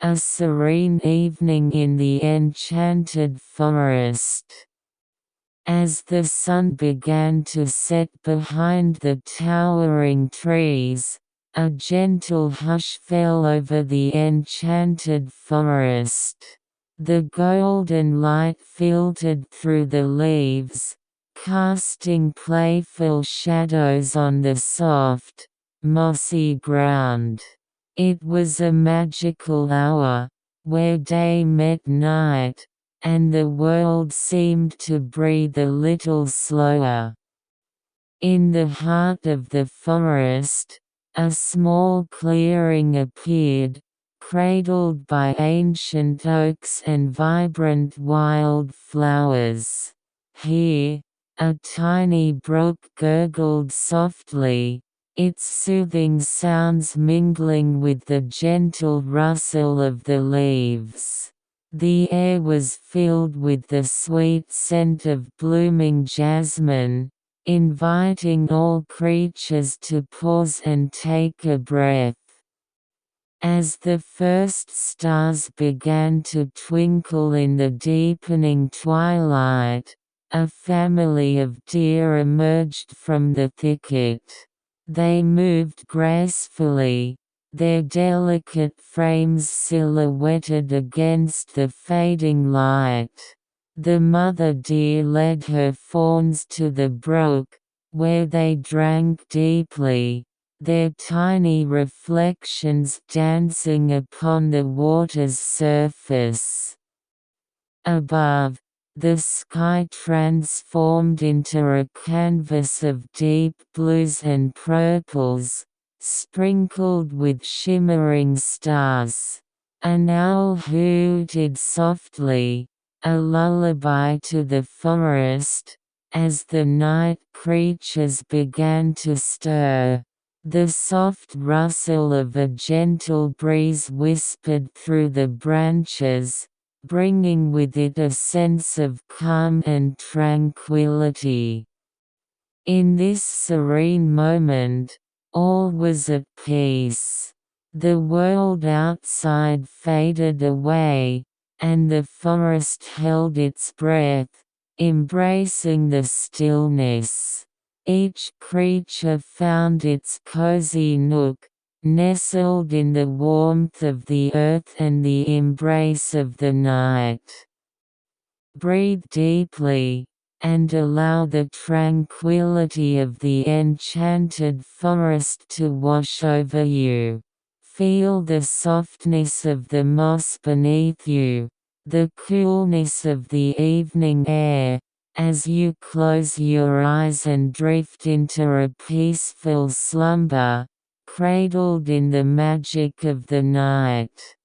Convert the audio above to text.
A serene evening in the enchanted forest. As the sun began to set behind the towering trees, a gentle hush fell over the enchanted forest. The golden light filtered through the leaves, casting playful shadows on the soft, mossy ground. It was a magical hour, where day met night, and the world seemed to breathe a little slower. In the heart of the forest, a small clearing appeared, cradled by ancient oaks and vibrant wild flowers. Here, a tiny brook gurgled softly, its soothing sounds mingling with the gentle rustle of the leaves. The air was filled with the sweet scent of blooming jasmine, inviting all creatures to pause and take a breath. As the first stars began to twinkle in the deepening twilight, a family of deer emerged from the thicket. They moved gracefully, their delicate frames silhouetted against the fading light. The mother deer led her fawns to the brook, where they drank deeply, their tiny reflections dancing upon the water's surface. Above, the sky transformed into a canvas of deep blues and purples, sprinkled with shimmering stars. An owl hooted softly, a lullaby to the forest, as the night creatures began to stir. The soft rustle of a gentle breeze whispered through the branches, bringing with it a sense of calm and tranquility. In this serene moment, all was at peace. The world outside faded away, and the forest held its breath, embracing the stillness. Each creature found its cozy nook, nestled in the warmth of the earth and the embrace of the night. Breathe deeply, and allow the tranquility of the enchanted forest to wash over you. Feel the softness of the moss beneath you, the coolness of the evening air, as you close your eyes and drift into a peaceful slumber, cradled in the magic of the night.